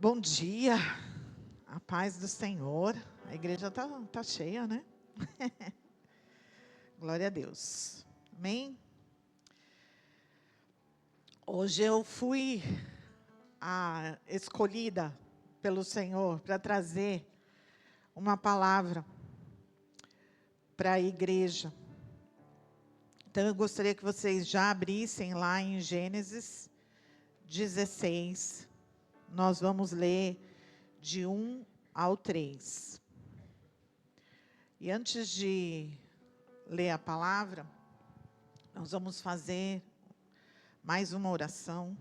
Bom dia, a paz do Senhor. A igreja tá cheia, né? Glória a Deus. Amém? Hoje eu fui escolhida pelo Senhor para trazer uma palavra para a igreja. Então eu gostaria que vocês já abrissem lá em Gênesis 16. Nós vamos ler de 1 ao 3. E antes de ler a palavra, nós vamos fazer mais uma oração.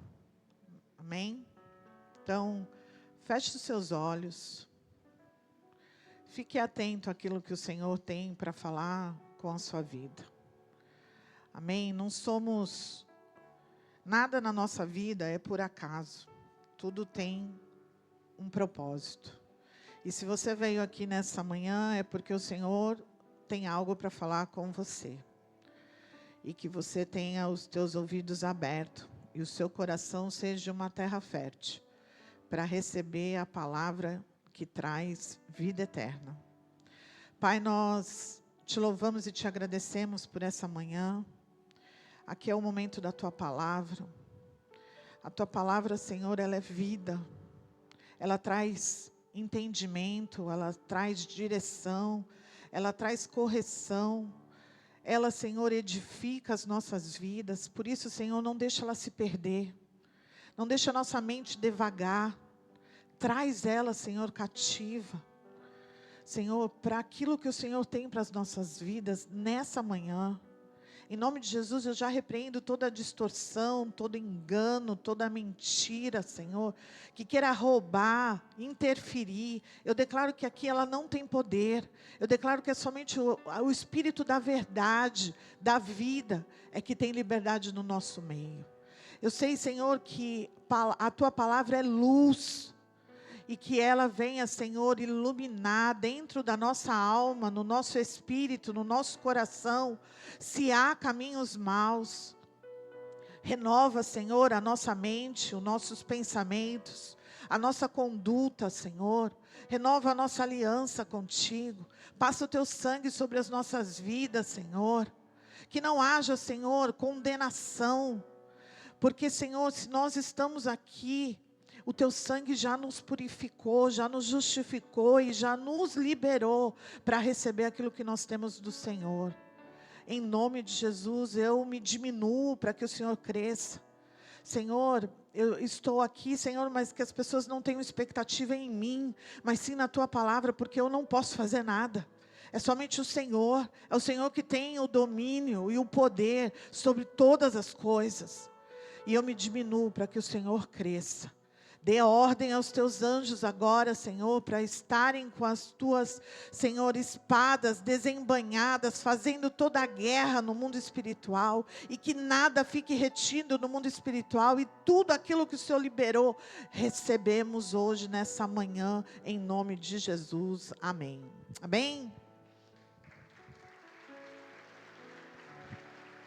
Amém? Então, feche os seus olhos. Fique atento àquilo que o Senhor tem para falar com a sua vida. Amém? Não somos... Nada na nossa vida é por acaso. Tudo tem um propósito. E se você veio aqui nessa manhã, é porque o Senhor tem algo para falar com você. E que você tenha os teus ouvidos abertos e o seu coração seja uma terra fértil para receber a palavra que traz vida eterna. Pai, nós te louvamos e te agradecemos por essa manhã. Aqui é o momento da tua palavra. A tua palavra, Senhor, ela é vida. Ela traz entendimento, ela traz direção, ela traz correção. Ela, Senhor, edifica as nossas vidas. Por isso, Senhor, não deixa ela se perder. Não deixa a nossa mente devagar. Traz ela, Senhor, cativa. Senhor, para aquilo que o Senhor tem para as nossas vidas nessa manhã. Em nome de Jesus, eu já repreendo toda a distorção, todo engano, toda mentira, Senhor, que queira roubar, interferir. Eu declaro que aqui ela não tem poder. Eu declaro que é somente o Espírito da verdade, da vida, é que tem liberdade no nosso meio. Eu sei, Senhor, que a Tua palavra é luz. E que ela venha, Senhor, iluminar dentro da nossa alma, no nosso espírito, no nosso coração, se há caminhos maus. Renova, Senhor, a nossa mente, os nossos pensamentos, a nossa conduta, Senhor. Renova a nossa aliança contigo. Passa o Teu sangue sobre as nossas vidas, Senhor. Que não haja, Senhor, condenação. Porque, Senhor, se nós estamos aqui, o Teu sangue já nos purificou, já nos justificou e já nos liberou para receber aquilo que nós temos do Senhor. Em nome de Jesus, eu me diminuo para que o Senhor cresça. Senhor, eu estou aqui, Senhor, mas que as pessoas não tenham expectativa em mim, mas sim na Tua palavra, porque eu não posso fazer nada. É somente o Senhor, é o Senhor que tem o domínio e o poder sobre todas as coisas. E eu me diminuo para que o Senhor cresça. Dê ordem aos Teus anjos agora, Senhor, para estarem com as Tuas, Senhor, espadas desembainhadas, fazendo toda a guerra no mundo espiritual, e que nada fique retido no mundo espiritual, e tudo aquilo que o Senhor liberou, recebemos hoje, nessa manhã, em nome de Jesus. Amém. Amém?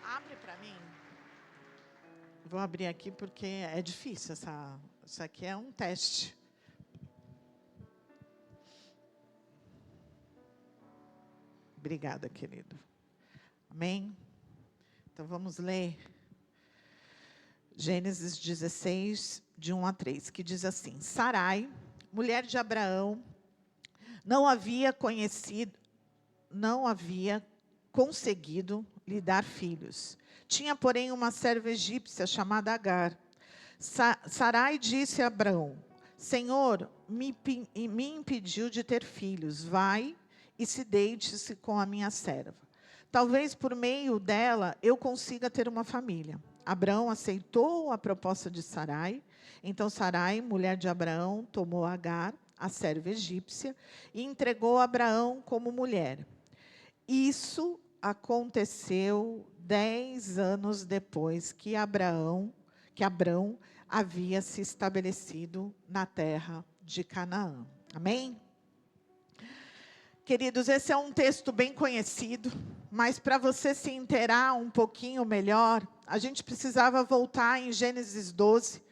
Abre para mim. Vou abrir aqui porque é difícil Isso aqui é um teste. Obrigada, querido. Amém? Então vamos ler Gênesis 16, de 1 a 3, que diz assim: Sarai, mulher de Abraão, não havia conseguido lhe dar filhos. Tinha, porém, uma serva egípcia chamada Agar. Sarai disse a Abraão: Senhor, me impediu de ter filhos. Vai e se deite-se com a minha serva. Talvez por meio dela eu consiga ter uma família. Abraão aceitou a proposta de Sarai. Então Sarai, mulher de Abraão, tomou Agar, a serva egípcia, e entregou a Abraão como mulher. Isso aconteceu 10 anos depois que Abrão havia se estabelecido na terra de Canaã. Amém? Queridos, esse é um texto bem conhecido, mas para você se inteirar um pouquinho melhor, a gente precisava voltar em Gênesis 12,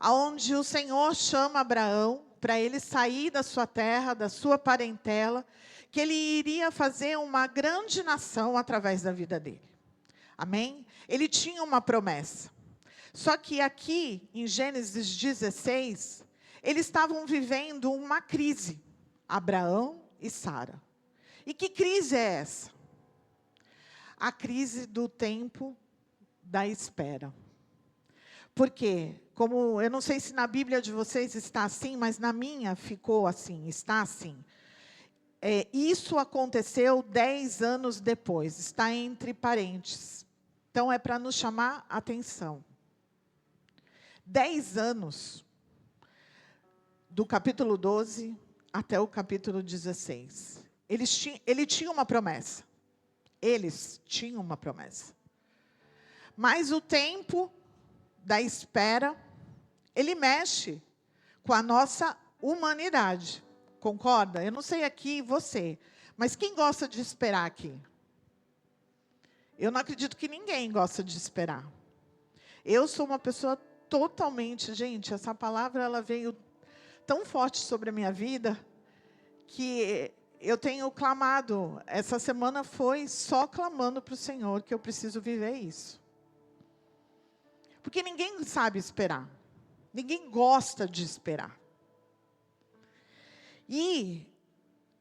onde o Senhor chama Abraão para ele sair da sua terra, da sua parentela, que ele iria fazer uma grande nação através da vida dele. Amém? Ele tinha uma promessa. Só que aqui, em Gênesis 16, eles estavam vivendo uma crise, Abraão e Sara. E que crise é essa? A crise do tempo da espera. Porque, como eu não sei se na Bíblia de vocês está assim, mas na minha ficou assim, está assim. Isso aconteceu 10 anos depois, está entre parênteses. Então, é para nos chamar a atenção. 10 anos, do capítulo 12 até o capítulo 16. Ele tinha uma promessa. Eles tinham uma promessa. Mas o tempo da espera, ele mexe com a nossa humanidade. Concorda? Eu não sei aqui você, mas quem gosta de esperar aqui? Eu não acredito que ninguém gosta de esperar. Eu sou uma pessoa totalmente, gente, essa palavra ela veio tão forte sobre a minha vida que eu tenho clamado, essa semana foi só clamando para o Senhor que eu preciso viver isso. Porque ninguém sabe esperar. Ninguém gosta de esperar. E,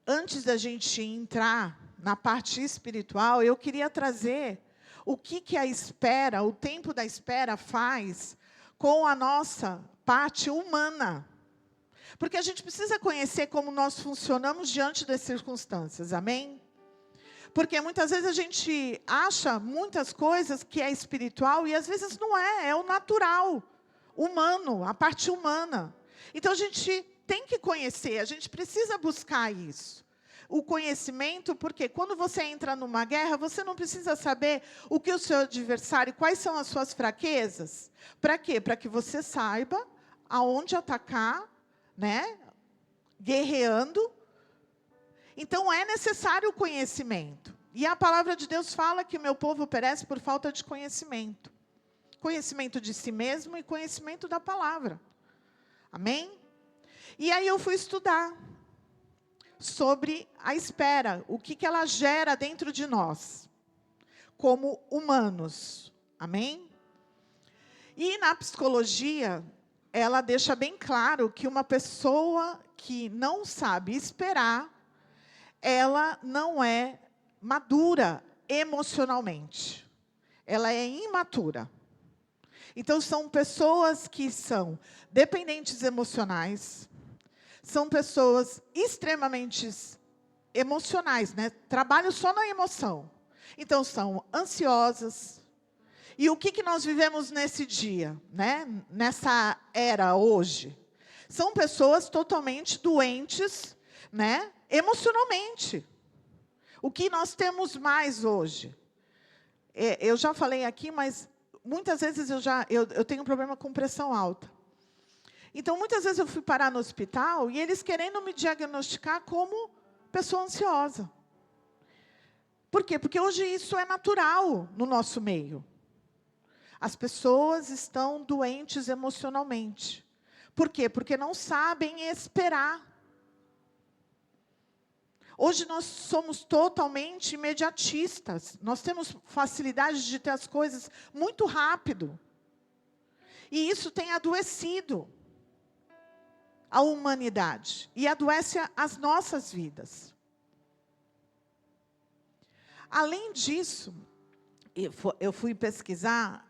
antes da gente entrar na parte espiritual, eu queria trazer o que a espera, o tempo da espera faz com a nossa parte humana. Porque a gente precisa conhecer como nós funcionamos diante das circunstâncias, amém? Porque muitas vezes a gente acha muitas coisas que é espiritual e às vezes não é, é o natural, humano, a parte humana. Então a gente tem que conhecer, a gente precisa buscar isso. O conhecimento, porque quando você entra numa guerra, você não precisa saber o que o seu adversário, quais são as suas fraquezas. Para quê? Para que você saiba aonde atacar, né? Guerreando. Então, é necessário o conhecimento. E a palavra de Deus fala que o meu povo perece por falta de conhecimento. Conhecimento de si mesmo e conhecimento da palavra. Amém? E aí eu fui estudar sobre a espera, o que ela gera dentro de nós, como humanos. Amém? E na psicologia, ela deixa bem claro que uma pessoa que não sabe esperar, ela não é madura emocionalmente. Ela é imatura. Então, são pessoas que são dependentes emocionais, são pessoas extremamente emocionais, né? Trabalham só na emoção. Então, são ansiosas. E o que nós vivemos nesse dia, né? Nessa era hoje? São pessoas totalmente doentes, né? Emocionalmente. O que nós temos mais hoje? Eu já falei aqui, mas muitas vezes eu tenho um problema com pressão alta. Então, muitas vezes eu fui parar no hospital e eles querendo me diagnosticar como pessoa ansiosa. Por quê? Porque hoje isso é natural no nosso meio. As pessoas estão doentes emocionalmente. Por quê? Porque não sabem esperar. Hoje nós somos totalmente imediatistas. Nós temos facilidade de ter as coisas muito rápido. E isso tem adoecido a humanidade. E adoece as nossas vidas. Além disso, eu fui pesquisar,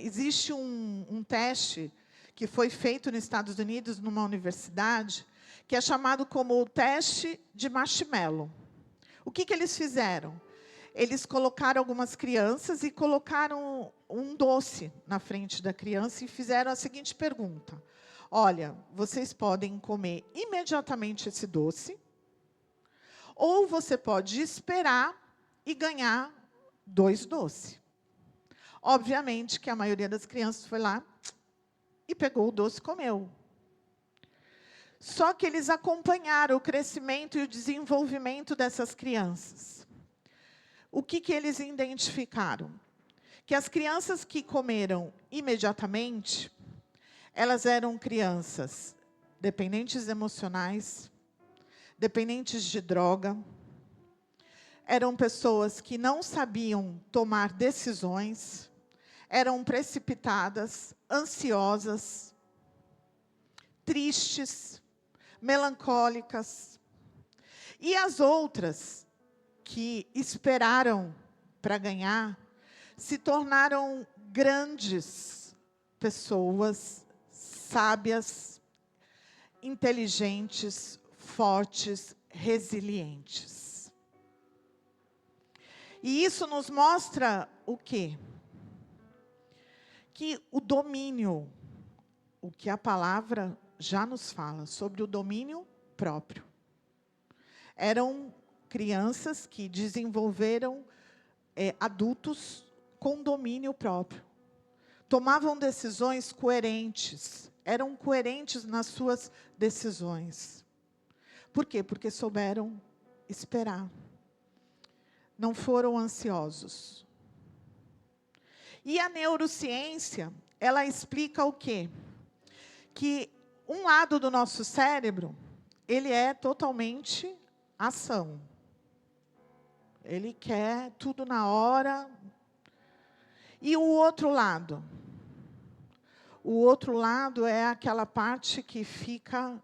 existe um teste que foi feito nos Estados Unidos, numa universidade, que é chamado como o teste de marshmallow. O que eles fizeram? Eles colocaram algumas crianças e colocaram um doce na frente da criança e fizeram a seguinte pergunta. Olha, vocês podem comer imediatamente esse doce, ou você pode esperar e ganhar 2 doces. Obviamente que a maioria das crianças foi lá e pegou o doce e comeu. Só que eles acompanharam o crescimento e o desenvolvimento dessas crianças. O que eles identificaram? Que as crianças que comeram imediatamente, elas eram crianças dependentes emocionais, dependentes de droga. Eram pessoas que não sabiam tomar decisões, eram precipitadas, ansiosas, tristes, melancólicas. E as outras que esperaram para ganhar se tornaram grandes pessoas, sábias, inteligentes, fortes, resilientes. E isso nos mostra o quê? Que o domínio, o que a palavra já nos fala, sobre o domínio próprio. Eram crianças que desenvolveram adultos com domínio próprio. Tomavam decisões coerentes, eram coerentes nas suas decisões. Por quê? Porque souberam esperar. Não foram ansiosos. E a neurociência, ela explica o quê? Que um lado do nosso cérebro, ele é totalmente ação. Ele quer tudo na hora. E o outro lado? O outro lado é aquela parte que fica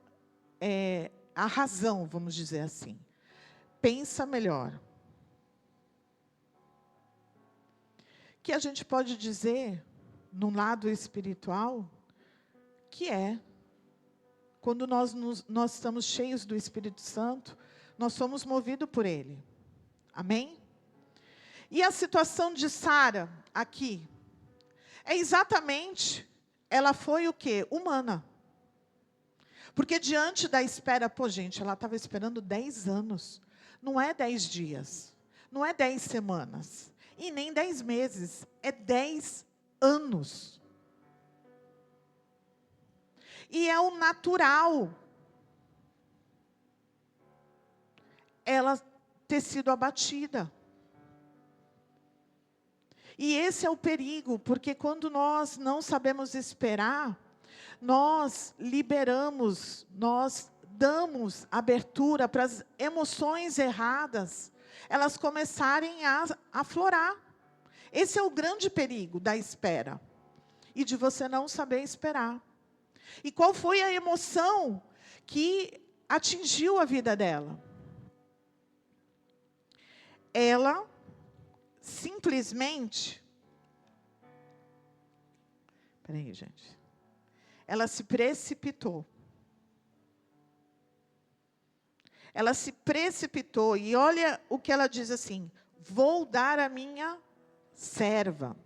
a razão, vamos dizer assim. Pensa melhor. Que a gente pode dizer, no lado espiritual, que quando nós estamos cheios do Espírito Santo, nós somos movidos por Ele. Amém? E a situação de Sara, aqui, é exatamente, ela foi o quê? Humana. Porque diante da espera, gente, ela estava esperando 10 anos. Não é 10 dias, não é 10 semanas, e nem 10 meses, é 10 anos. E é o natural ela ter sido abatida. E esse é o perigo, porque quando nós não sabemos esperar, nós liberamos, nós damos abertura para as emoções erradas, elas começarem a aflorar. Esse é o grande perigo da espera, e de você não saber esperar. E qual foi a emoção que atingiu a vida dela? Ela simplesmente... Peraí, gente. Ela se precipitou. Ela se precipitou. E olha o que ela diz assim: vou dar a minha serva.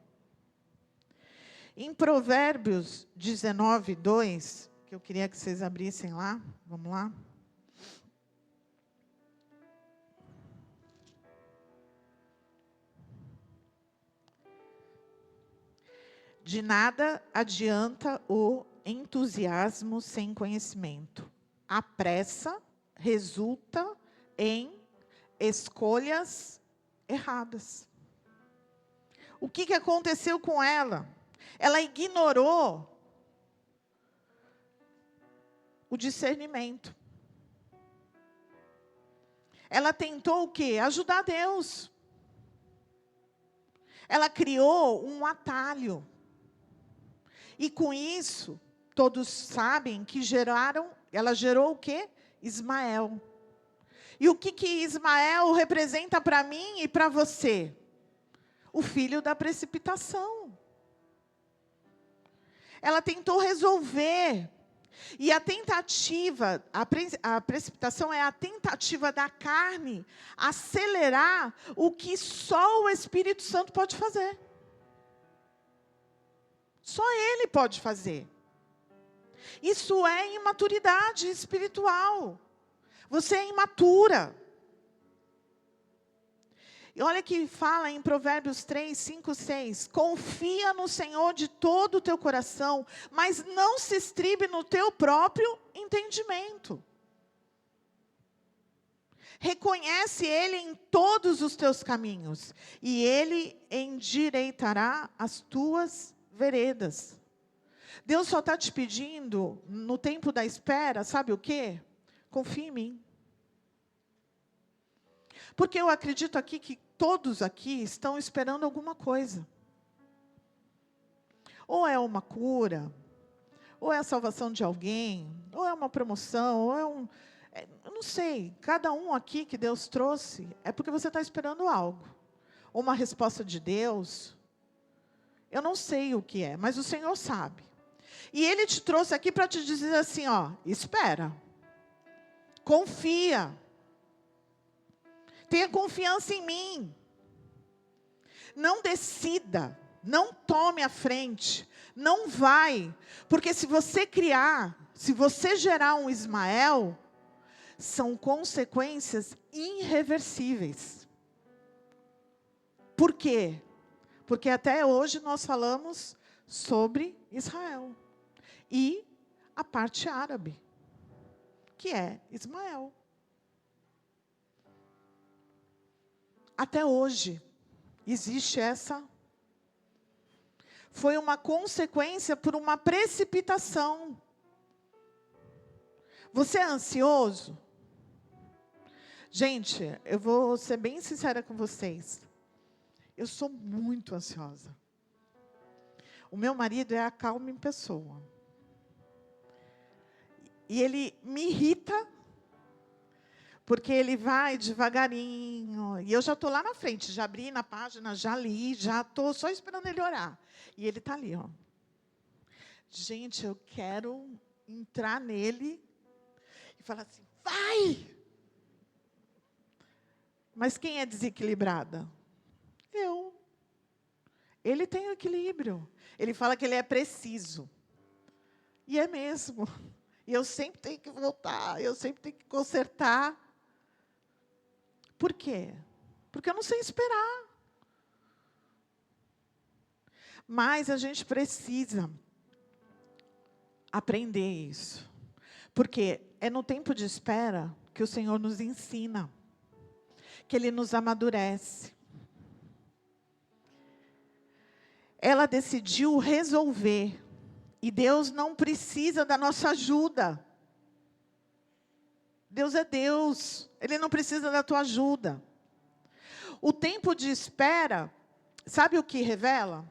Em Provérbios 19, 2, que eu queria que vocês abrissem lá. Vamos lá. De nada adianta o entusiasmo sem conhecimento. A pressa resulta em escolhas erradas. O que aconteceu com ela? Ela ignorou o discernimento. Ela tentou o quê? Ajudar Deus. Ela criou um atalho. E com isso, todos sabem que ela gerou o quê? Ismael. E o que Ismael representa para mim e para você? O filho da precipitação. Ela tentou resolver. E a tentativa, a precipitação é a tentativa da carne acelerar o que só o Espírito Santo pode fazer. Só Ele pode fazer. Isso é imaturidade espiritual. Você é imatura. E olha que fala em Provérbios 3, 5, 6. Confia no Senhor de todo o teu coração, mas não se estribe no teu próprio entendimento. Reconhece Ele em todos os teus caminhos, e Ele endireitará as tuas veredas. Deus só está te pedindo, no tempo da espera, sabe o quê? Confie em mim. Porque eu acredito aqui que todos aqui estão esperando alguma coisa. Ou é uma cura, ou é a salvação de alguém, ou é uma promoção, ou é um... eu não sei, cada um aqui que Deus trouxe, é porque você está esperando algo. Ou uma resposta de Deus. Eu não sei o que é, mas o Senhor sabe. E Ele te trouxe aqui para te dizer assim, ó, espera. Confia. Tenha confiança em mim. Não decida. Não tome a frente. Não vai. Porque se você criar, se você gerar um Ismael, são consequências irreversíveis. Por quê? Porque até hoje nós falamos sobre Israel. E a parte árabe, que é Ismael. Até hoje, existe essa. Foi uma consequência por uma precipitação. Você é ansioso? Gente, eu vou ser bem sincera com vocês. Eu sou muito ansiosa. O meu marido é a calma em pessoa. E ele me irrita, porque ele vai devagarinho. E eu já estou lá na frente, já abri na página, já li, já estou só esperando ele orar. E ele está ali, ó. Gente, eu quero entrar nele e falar assim, vai! Mas quem é desequilibrada? Eu. Ele tem o equilíbrio. Ele fala que ele é preciso. E é mesmo. E eu sempre tenho que voltar, eu sempre tenho que consertar. Por quê? Porque eu não sei esperar. Mas a gente precisa aprender isso. Porque é no tempo de espera que o Senhor nos ensina. Que Ele nos amadurece. Ela decidiu resolver. E Deus não precisa da nossa ajuda. Deus é Deus. Ele não precisa da tua ajuda. O tempo de espera, sabe o que revela?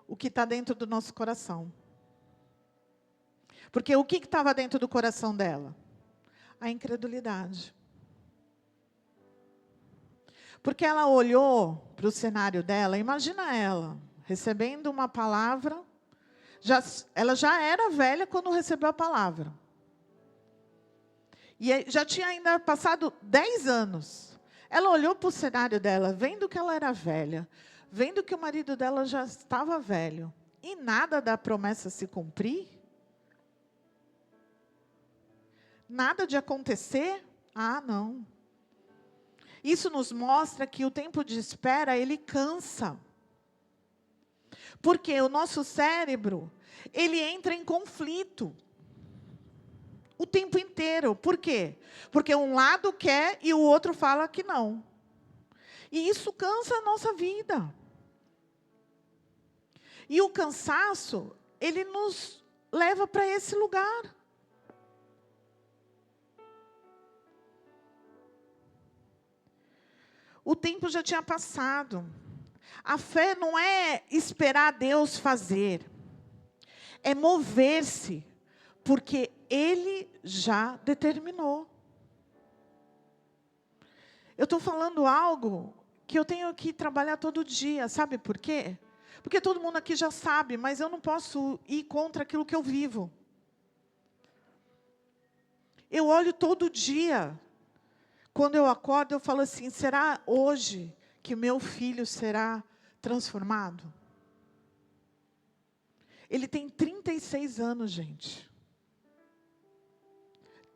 O que está dentro do nosso coração. Porque o que estava dentro do coração dela? A incredulidade. Porque ela olhou para o cenário dela, imagina ela, recebendo uma palavra, ela já era velha quando recebeu a palavra. E já tinha ainda passado 10 anos. Ela olhou para o cenário dela, vendo que ela era velha, vendo que o marido dela já estava velho, e nada da promessa se cumprir, nada de acontecer, não. Isso nos mostra que o tempo de espera, ele cansa. Porque o nosso cérebro, ele entra em conflito. O tempo inteiro. Por quê? Porque um lado quer e o outro fala que não. E isso cansa a nossa vida. E o cansaço, ele nos leva para esse lugar. O tempo já tinha passado. A fé não é esperar Deus fazer. É mover-se. Porque Ele já determinou. Eu estou falando algo que eu tenho que trabalhar todo dia. Sabe por quê? Porque todo mundo aqui já sabe, mas eu não posso ir contra aquilo que eu vivo. Eu olho todo dia. Quando eu acordo, eu falo assim, será hoje que o meu filho será transformado? Ele tem 36 anos, gente.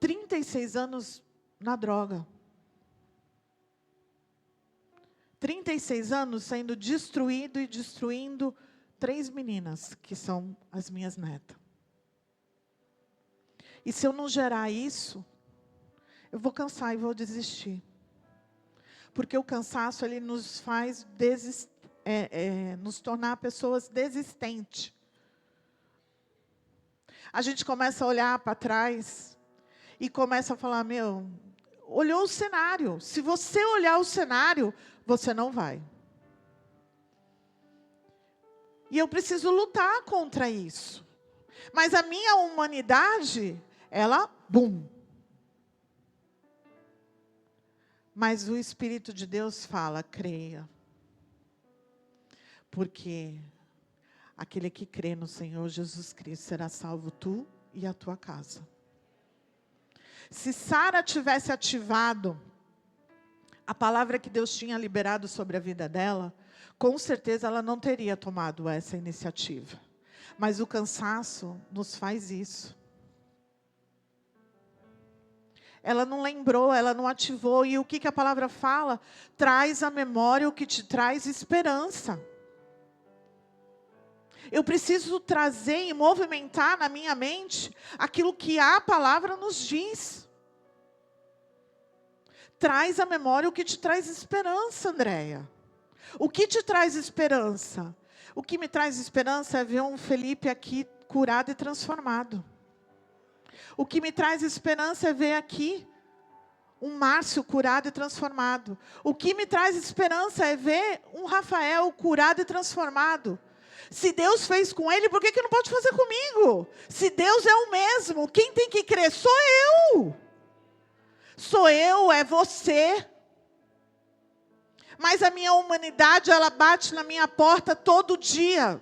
36 anos na droga. 36 anos sendo destruído e destruindo 3 meninas, que são as minhas netas. E se eu não gerar isso, eu vou cansar e vou desistir. Porque o cansaço, ele nos faz nos tornar pessoas desistentes. A gente começa a olhar para trás e começa a falar, olhou o cenário. Se você olhar o cenário, você não vai. E eu preciso lutar contra isso. Mas a minha humanidade, ela, bum. Mas o Espírito de Deus fala, creia. Porque aquele que crê no Senhor Jesus Cristo será salvo tu e a tua casa. Se Sara tivesse ativado a palavra que Deus tinha liberado sobre a vida dela, com certeza ela não teria tomado essa iniciativa. Mas o cansaço nos faz isso. Ela não lembrou, ela não ativou. E o que a palavra fala? Traz à memória o que te traz esperança. Eu preciso trazer e movimentar na minha mente aquilo que a palavra nos diz. Traz à memória o que te traz esperança, Andréia. O que te traz esperança? O que me traz esperança é ver um Felipe aqui curado e transformado. O que me traz esperança é ver aqui um Márcio curado e transformado. O que me traz esperança é ver um Rafael curado e transformado. Se Deus fez com ele, por que não pode fazer comigo? Se Deus é o mesmo, quem tem que crer sou eu. Sou eu, é você. Mas a minha humanidade, ela bate na minha porta todo dia.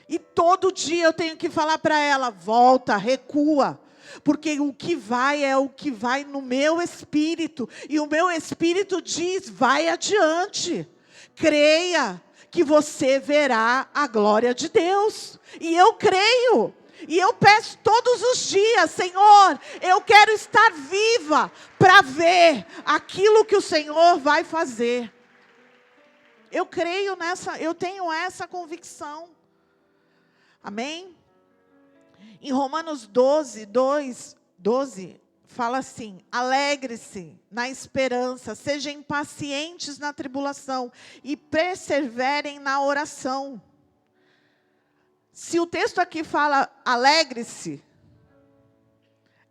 E todo dia eu tenho que falar para ela, volta, recua. Porque o que vai é o que vai no meu espírito. E o meu espírito diz, vai adiante. Creia que você verá a glória de Deus. E eu creio. E eu peço todos os dias, Senhor, eu quero estar viva para ver aquilo que o Senhor vai fazer. Eu creio nessa, eu tenho essa convicção. Amém? Em Romanos 12, 12, fala assim, alegre-se na esperança, sejam pacientes na tribulação e perseverem na oração. Se o texto aqui fala alegre-se,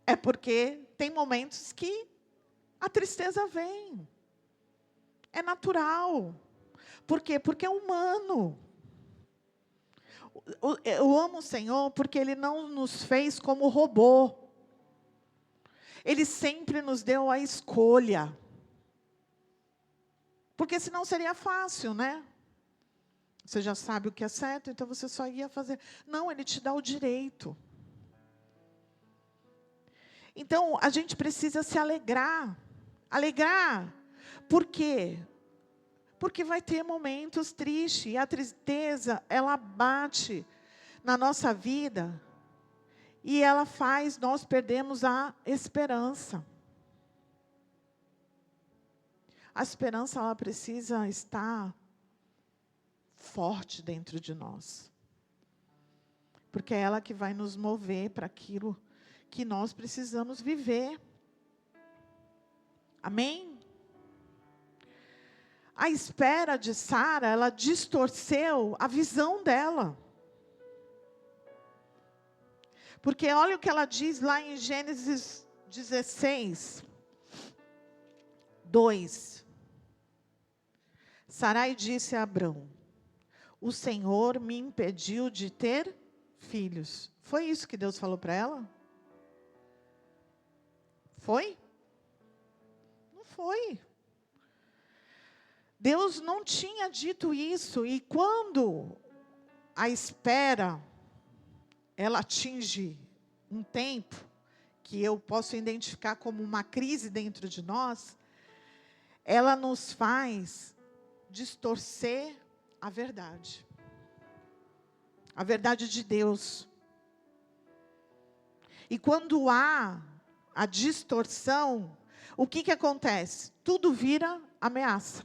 é porque tem momentos que a tristeza vem. É natural. Por quê? Porque é humano. Eu amo o Senhor porque Ele não nos fez como robô. Ele sempre nos deu a escolha. Porque senão seria fácil, né? Você já sabe o que é certo, então você só ia fazer. Não, Ele te dá o direito. Então, a gente precisa se alegrar. Alegrar. Por quê? Porque vai ter momentos tristes. E a tristeza, ela bate na nossa vida. E ela faz nós perdermos a esperança. A esperança, ela precisa estar forte dentro de nós. Porque é ela que vai nos mover para aquilo que nós precisamos viver. Amém? A espera de Sara, ela distorceu a visão dela. Porque olha o que ela diz lá em Gênesis 16, 2. Sarai disse a Abrão, o Senhor me impediu de ter filhos. Foi isso que Deus falou para ela? Foi? Não foi. Deus não tinha dito isso. E quando a espera, ela atinge um tempo que eu posso identificar como uma crise dentro de nós, ela nos faz distorcer a verdade. A verdade de Deus. E quando há a distorção, o que acontece? Tudo vira ameaça.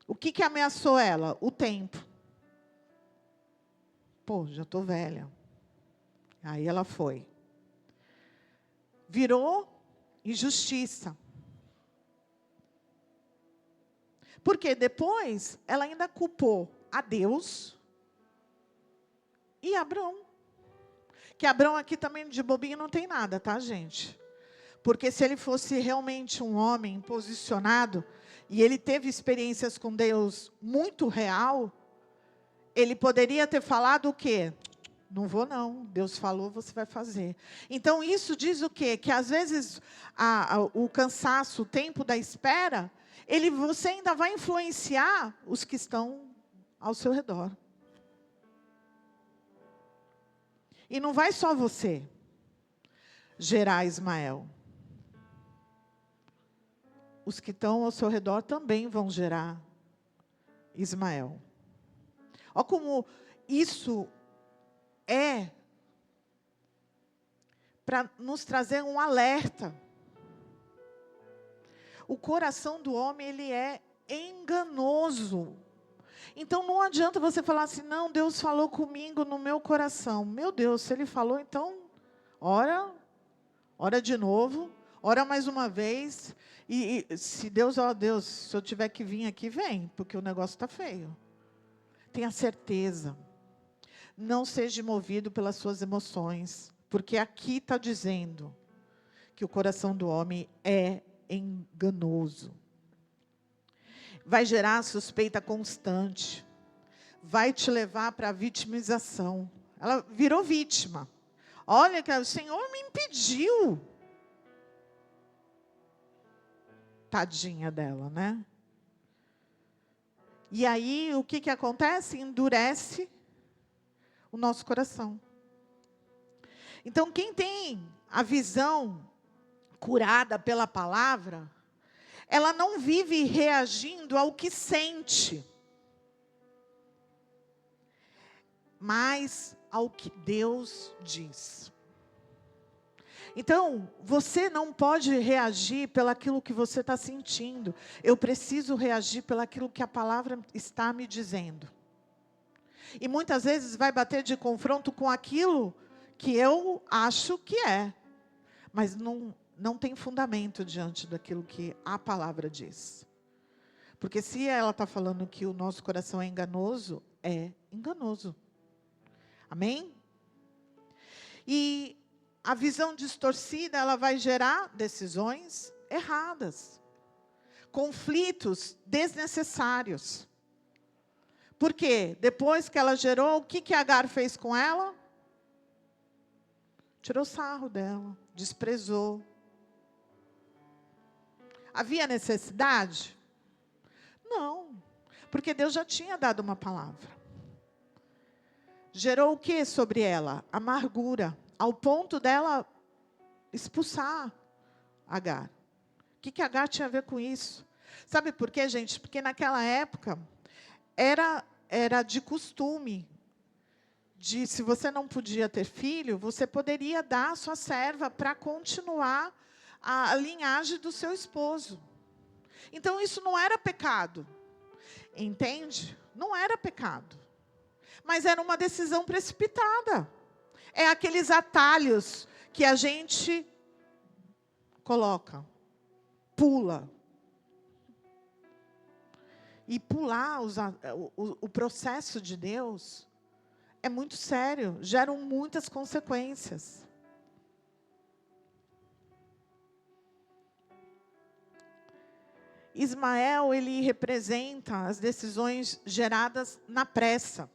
O que ameaçou ela? O tempo. Pô, já estou velha. Aí ela foi. Virou injustiça. Porque depois ela ainda culpou a Deus e Abrão. Que Abrão aqui também de bobinho não tem nada, tá, gente? Porque se ele fosse realmente um homem posicionado, e ele teve experiências com Deus muito real, ele poderia ter falado o quê? Não vou não, Deus falou, você vai fazer. Então isso diz o quê? Que às vezes o cansaço, o tempo da espera, você ainda vai influenciar os que estão ao seu redor. E não vai só você gerar Ismael. Os que estão ao seu redor também vão gerar Ismael. Olha como isso é para nos trazer um alerta. O coração do homem, ele é enganoso. Então não adianta você falar assim, não, Deus falou comigo no meu coração. Meu Deus, se Ele falou, então, ora de novo, ora mais uma vez. E se Deus, Deus, se eu tiver que vir aqui, vem, porque o negócio está feio. Tenha certeza. Não seja movido pelas suas emoções, porque aqui está dizendo que o coração do homem é enganoso. Vai gerar suspeita constante. Vai te levar para a vitimização. Ela virou vítima. Olha que o Senhor me impediu. Tadinha dela, né? E aí, o que acontece? Endurece o nosso coração. Então, quem tem a visão curada pela palavra, ela não vive reagindo ao que sente, mas ao que Deus diz. Então, você não pode reagir pelaquilo que você está sentindo. Eu preciso reagir pelaquilo que a palavra está me dizendo. E muitas vezes vai bater de confronto com aquilo que eu acho que é. Mas não tem fundamento diante daquilo que a palavra diz. Porque se ela está falando que o nosso coração é enganoso. Amém? E a visão distorcida, ela vai gerar decisões erradas. Conflitos desnecessários. Por quê? Depois que ela gerou, o que Agar fez com ela? Tirou sarro dela, desprezou. Havia necessidade? Não, porque Deus já tinha dado uma palavra. Gerou o que sobre ela? Amargura, ao ponto dela expulsar Agar. O que Agar tinha a ver com isso? Sabe por quê, gente? Porque naquela época era de costume, se você não podia ter filho, você poderia dar a sua serva para continuar a linhagem do seu esposo. Então, isso não era pecado. Entende? Não era pecado. Mas era uma decisão precipitada. É aqueles atalhos que a gente coloca, pula. E pular o processo de Deus é muito sério, geram muitas consequências. Ismael, ele representa as decisões geradas na pressa,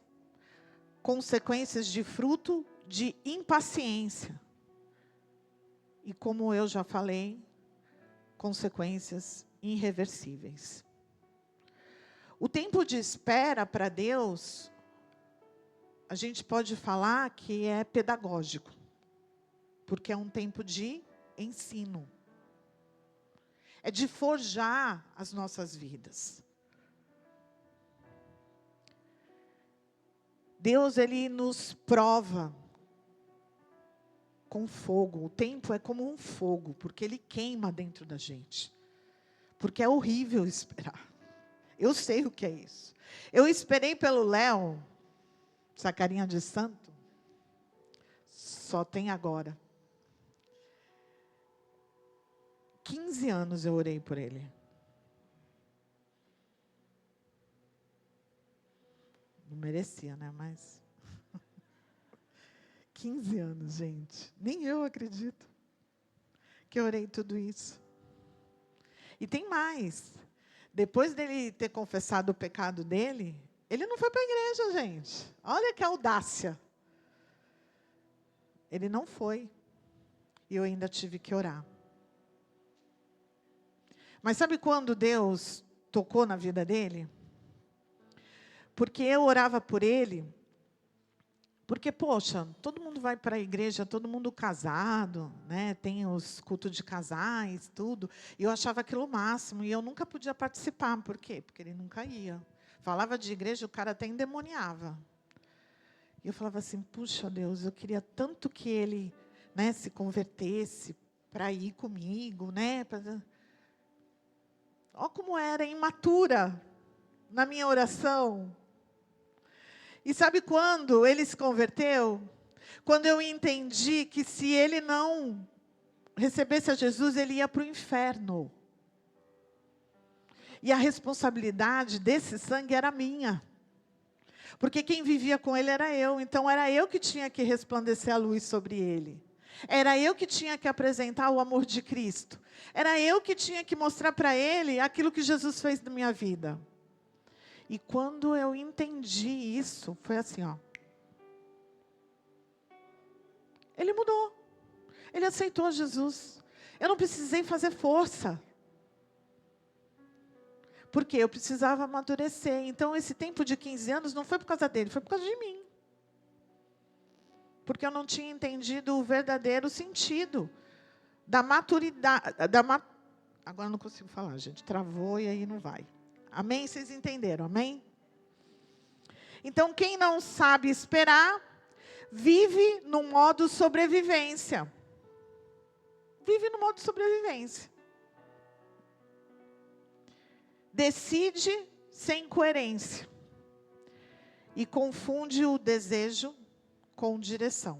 consequências de fruto de impaciência. E como eu já falei, consequências irreversíveis. O tempo de espera para Deus, a gente pode falar que é pedagógico, porque é um tempo de ensino. É de forjar as nossas vidas. Deus, Ele nos prova com fogo. O tempo é como um fogo, porque Ele queima dentro da gente. Porque é horrível esperar. Eu sei o que é isso. Eu esperei pelo Léo, essa carinha de santo, só tem agora. 15 anos eu orei por ele. Não merecia, né? Mas 15 anos, gente. Nem eu acredito que eu orei tudo isso. E tem mais. Depois dele ter confessado o pecado dele, ele não foi para a igreja, gente. Olha que audácia. Ele não foi. E eu ainda tive que orar. Mas sabe quando Deus tocou na vida dele? Porque eu orava por ele. Porque, poxa, todo mundo vai para a igreja, todo mundo casado, né? Tem os cultos de casais, tudo. E eu achava aquilo o máximo. E eu nunca podia participar. Por quê? Porque ele nunca ia. Falava de igreja, o cara até endemoniava. E eu falava assim, puxa Deus, eu queria tanto que ele, né, se convertesse para ir comigo, né? Olha como era imatura na minha oração. E sabe quando ele se converteu? Quando eu entendi que se ele não recebesse a Jesus, ele ia para o inferno. E a responsabilidade desse sangue era minha. Porque quem vivia com ele era eu. Então era eu que tinha que resplandecer a luz sobre ele. Era eu que tinha que apresentar o amor de Cristo. Era eu que tinha que mostrar para ele aquilo que Jesus fez na minha vida. E quando eu entendi isso, foi assim, ó. Ele mudou. Ele aceitou Jesus. Eu não precisei fazer força. Porque eu precisava amadurecer. Então, esse tempo de 15 anos não foi por causa dele, foi por causa de mim. Porque eu não tinha entendido o verdadeiro sentido da maturidade. Agora não consigo falar, gente. Travou e aí não vai. Amém? Vocês entenderam, amém? Então, quem não sabe esperar, vive no modo sobrevivência. Vive no modo sobrevivência. Decide sem coerência. E confunde o desejo com direção.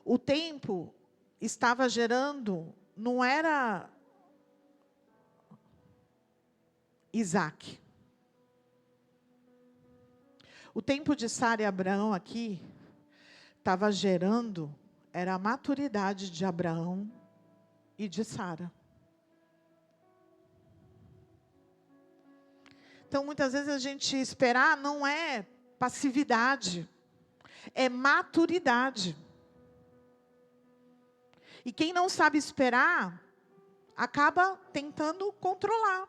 O tempo estava gerando, não era Isaac. O tempo de Sara e Abraão aqui estava gerando, era a maturidade de Abraão e de Sara. Então, muitas vezes a gente esperar não é passividade, é maturidade. E quem não sabe esperar, acaba tentando controlar.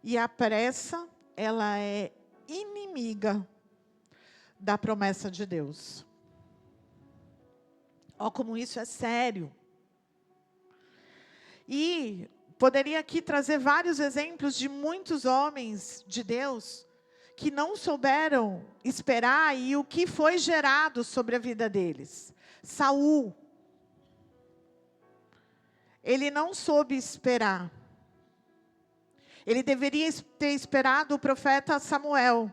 E a pressa, ela é inimiga da promessa de Deus. Ó, como isso é sério. E poderia aqui trazer vários exemplos de muitos homens de Deus que não souberam esperar e o que foi gerado sobre a vida deles. Saul. Ele não soube esperar. Ele deveria ter esperado o profeta Samuel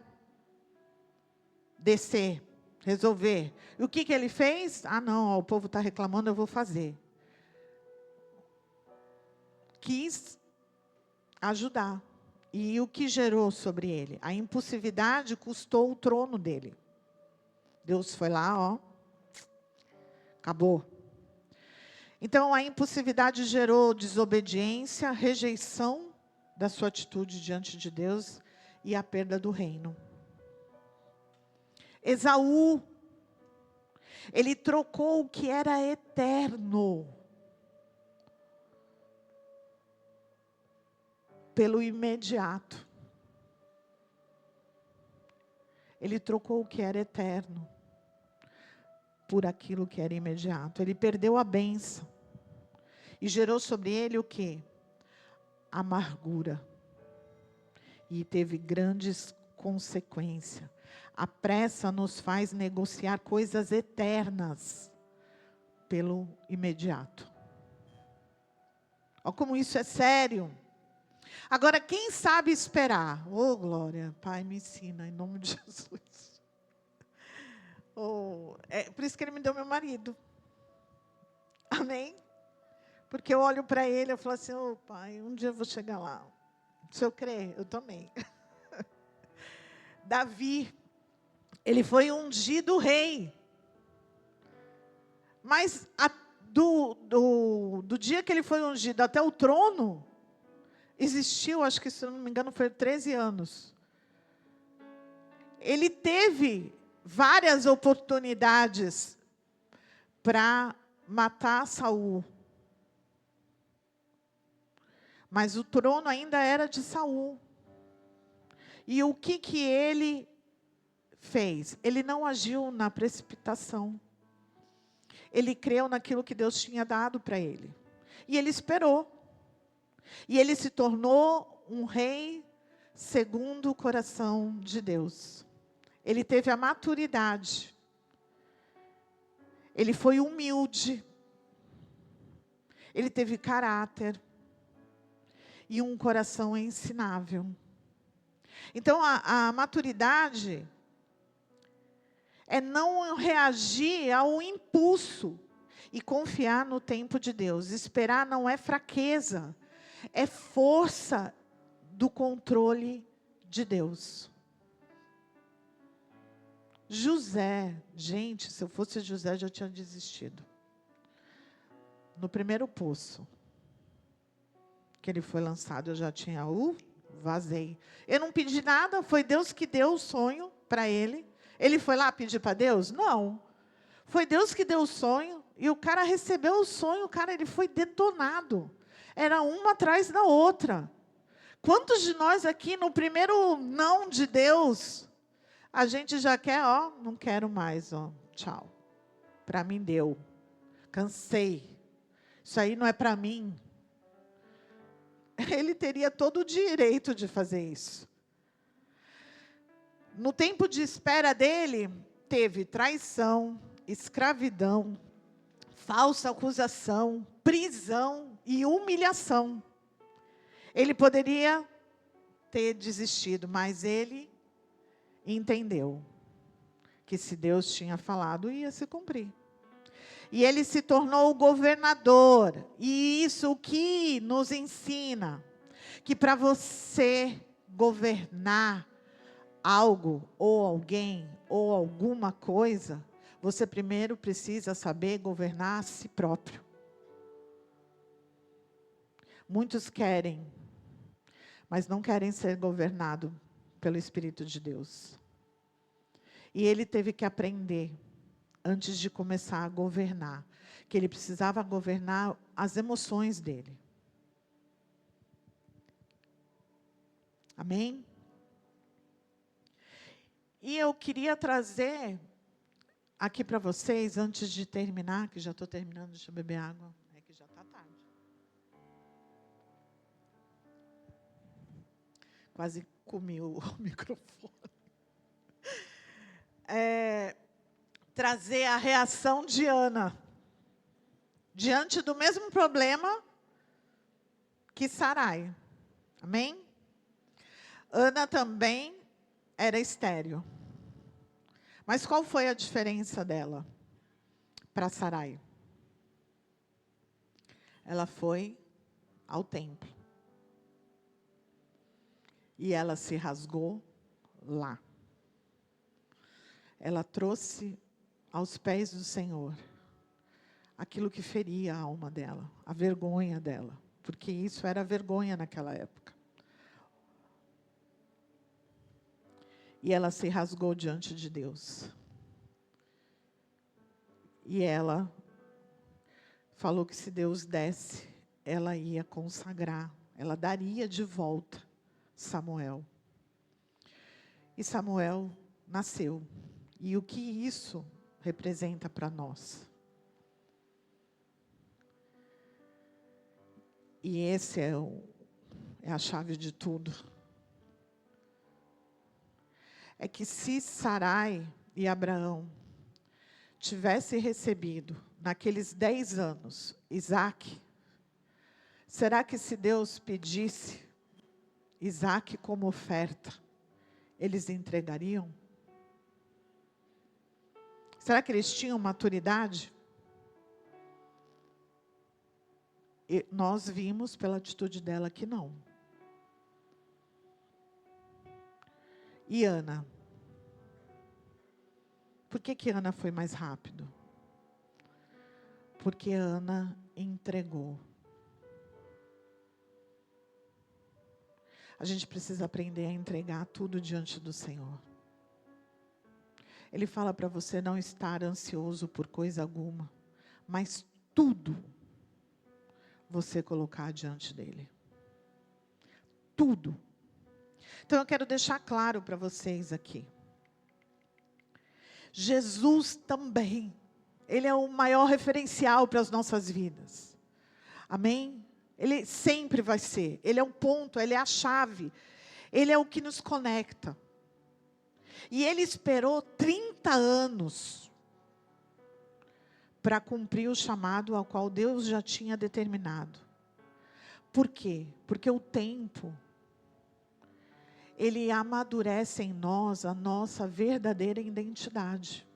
descer, resolver. E o que ele fez? Ah, não, o povo está reclamando, eu vou fazer. Quis ajudar. E o que gerou sobre ele? A impulsividade custou o trono dele. Deus foi lá, ó. Acabou. Então, a impulsividade gerou desobediência, rejeição da sua atitude diante de Deus e a perda do reino. Esaú, ele trocou o que era eterno pelo imediato. Ele trocou o que era eterno por aquilo que era imediato. Ele perdeu a bênção. E gerou sobre ele o quê? Amargura. E teve grandes consequências. A pressa nos faz negociar coisas eternas pelo imediato. Olha como isso é sério. Agora, quem sabe esperar? Oh, glória, Pai, me ensina, em nome de Jesus. Oh, é por isso que Ele me deu meu marido. Amém? Porque eu olho para ele e falo assim, oh, Pai, um dia eu vou chegar lá. Se eu crer, eu também. Davi, Ele foi ungido rei. Mas do dia que ele foi ungido até o trono, existiu, acho que se eu não me engano, foi 13 anos. Ele teve várias oportunidades para matar Saul. Mas o trono ainda era de Saul. E o que ele fez? Ele não agiu na precipitação. Ele creu naquilo que Deus tinha dado para ele. E ele esperou. E ele se tornou um rei segundo o coração de Deus. Ele teve a maturidade. Ele foi humilde. Ele teve caráter. E um coração ensinável. Então, a maturidade é não reagir ao impulso e confiar no tempo de Deus. Esperar não é fraqueza, é força do controle de Deus. José, gente, se eu fosse José, já tinha desistido. No primeiro poço que ele foi lançado, eu já tinha vazei. Eu não pedi nada, foi Deus que deu o sonho para ele. Ele foi lá pedir para Deus? Não. Foi Deus que deu o sonho, e o cara recebeu o sonho, ele foi detonado. Era uma atrás da outra. Quantos de nós aqui, no primeiro não de Deus, a gente já quer, não quero mais, tchau. Para mim deu. Cansei. Isso aí não é para mim. Ele teria todo o direito de fazer isso. No tempo de espera dele, teve traição, escravidão, falsa acusação, prisão e humilhação. Ele poderia ter desistido, mas ele entendeu que se Deus tinha falado, ia se cumprir. E ele se tornou o governador. E isso o que nos ensina? Que para você governar algo, ou alguém, ou alguma coisa, você primeiro precisa saber governar a si próprio. Muitos querem, mas não querem ser governados pelo Espírito de Deus. E ele teve que aprender, antes de começar a governar, que ele precisava governar as emoções dele. Amém? E eu queria trazer aqui para vocês, antes de terminar, que já estou terminando, deixa eu beber água, é que já está tarde. Quase comi o microfone. Trazer a reação de Ana, diante do mesmo problema que Sarai. Amém? Ana também era estéril. Mas qual foi a diferença dela para Sarai? Ela foi ao templo. E ela se rasgou lá. Ela trouxe aos pés do Senhor aquilo que feria a alma dela, a vergonha dela, porque isso era vergonha naquela época. E ela se rasgou diante de Deus. E ela falou que se Deus desse, ela ia consagrar, ela daria de volta Samuel. E Samuel nasceu. E o que isso representa para nós? E esse é a chave de tudo. É que se Sarai e Abraão tivessem recebido, naqueles 10 anos, Isaac, será que se Deus pedisse Isaac como oferta, eles entregariam? Será que eles tinham maturidade? E nós vimos pela atitude dela que não. E Ana? Por que Ana foi mais rápido? Porque Ana entregou. A gente precisa aprender a entregar tudo diante do Senhor. Ele fala para você não estar ansioso por coisa alguma, mas tudo você colocar diante dele. Tudo. Então eu quero deixar claro para vocês aqui. Jesus também, ele é o maior referencial para as nossas vidas. Amém? Ele sempre vai ser. Ele é o ponto, ele é a chave. Ele é o que nos conecta. E ele esperou 30 anos para cumprir o chamado ao qual Deus já tinha determinado. Por quê? Porque o tempo, ele amadurece em nós a nossa verdadeira identidade.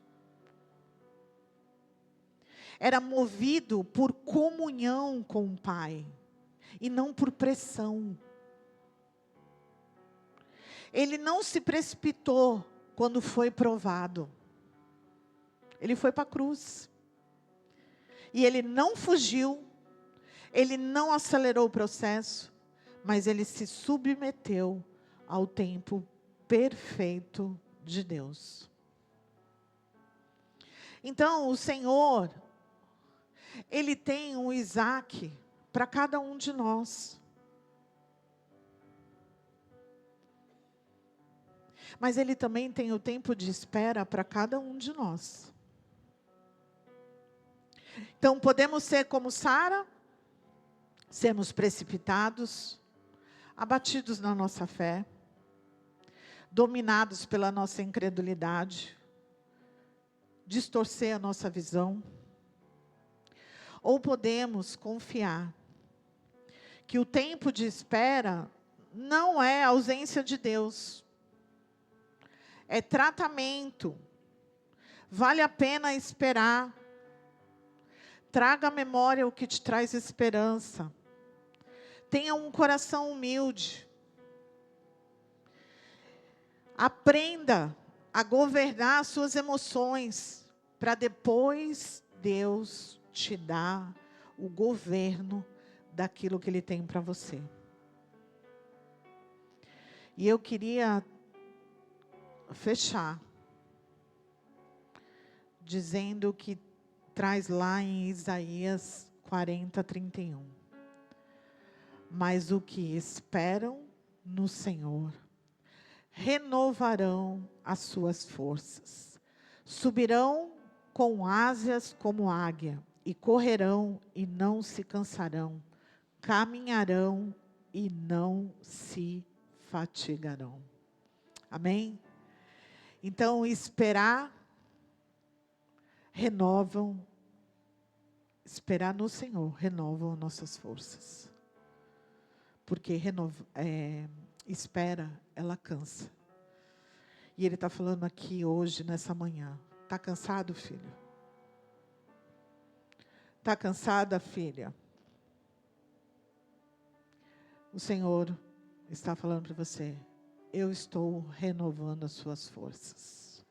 Era movido por comunhão com o Pai, e não por pressão. Ele não se precipitou quando foi provado. Ele foi para a cruz. E ele não fugiu, ele não acelerou o processo, mas ele se submeteu ao tempo perfeito de Deus. Então, o Senhor, ele tem um Isaac para cada um de nós. Mas ele também tem o tempo de espera para cada um de nós. Então, podemos ser como Sara, sermos precipitados, abatidos na nossa fé, dominados pela nossa incredulidade, distorcer a nossa visão. Ou podemos confiar que o tempo de espera não é ausência de Deus, é tratamento. Vale a pena esperar. Traga à memória o que te traz esperança. Tenha um coração humilde. Aprenda a governar as suas emoções, para depois Deus te dar o governo daquilo que Ele tem para você. E eu queria fechar dizendo que traz lá em Isaías 40:31. Mas o que esperam no Senhor renovarão as suas forças, subirão com asas como águia, e correrão e não se cansarão, caminharão e não se fatigarão. Amém? Então, esperar esperar no Senhor renovam nossas forças. Porque espera, ela cansa. E Ele está falando aqui hoje, nessa manhã. Está cansado, filho? Está cansada, filha? O Senhor está falando para você: eu estou renovando as suas forças.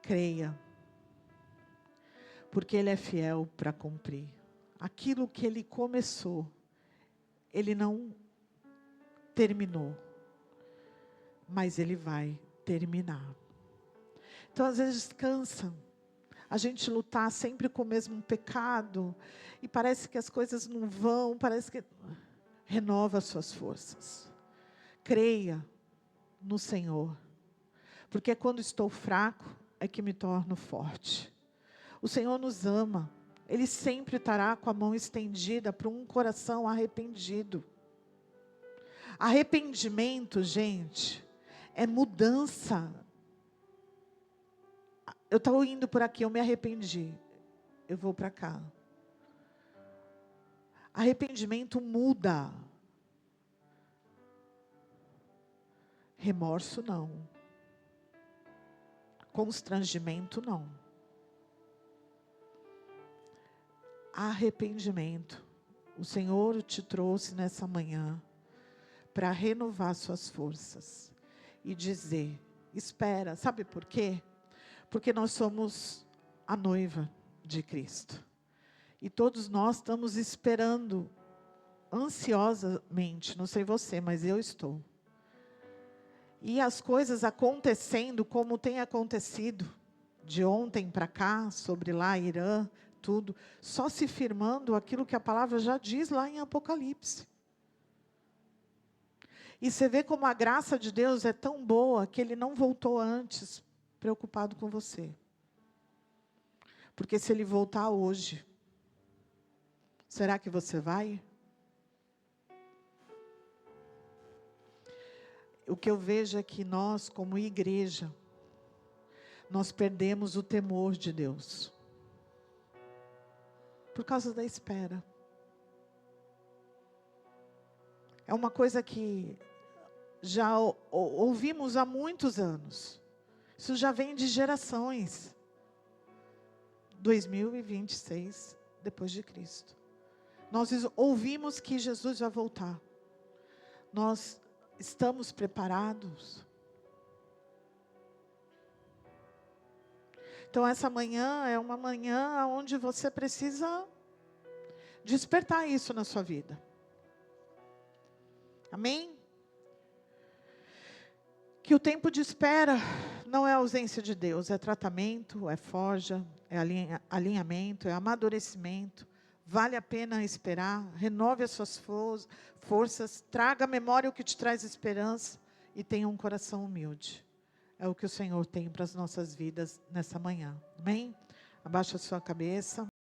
Creia. Porque Ele é fiel para cumprir. Aquilo que Ele começou, Ele não terminou, mas Ele vai terminar. Então, às vezes cansa a gente lutar sempre com o mesmo pecado, e parece que as coisas não vão, parece que... Renova as suas forças. Creia no Senhor, porque quando estou fraco, é que me torno forte. O Senhor nos ama, Ele sempre estará com a mão estendida para um coração arrependido. Arrependimento, gente, é mudança. Eu estou indo por aqui, eu me arrependi, eu vou para cá. Arrependimento muda. Remorso não. Constrangimento não. Arrependimento. O Senhor te trouxe nessa manhã para renovar suas forças e dizer: espera. Sabe por quê? Porque nós somos a noiva de Cristo. E todos nós estamos esperando ansiosamente, não sei você, mas eu estou. E as coisas acontecendo como tem acontecido, de ontem para cá, sobre lá, Irã, tudo, só se firmando aquilo que a palavra já diz lá em Apocalipse. E você vê como a graça de Deus é tão boa, que Ele não voltou antes, preocupado com você. Porque se Ele voltar hoje, será que você vai? O que eu vejo é que nós, como igreja, nós perdemos o temor de Deus. Por causa da espera. É uma coisa que já ouvimos há muitos anos. Isso já vem de gerações. 2026, depois de Cristo. Nós ouvimos que Jesus vai voltar. Nós estamos preparados? Então, essa manhã é uma manhã onde você precisa despertar isso na sua vida. Amém? Que o tempo de espera não é ausência de Deus, é tratamento, é forja, é alinhamento, é amadurecimento. Vale a pena esperar, renove as suas forças, traga à memória o que te traz esperança e tenha um coração humilde. É o que o Senhor tem para as nossas vidas nessa manhã. Amém? Abaixa a sua cabeça.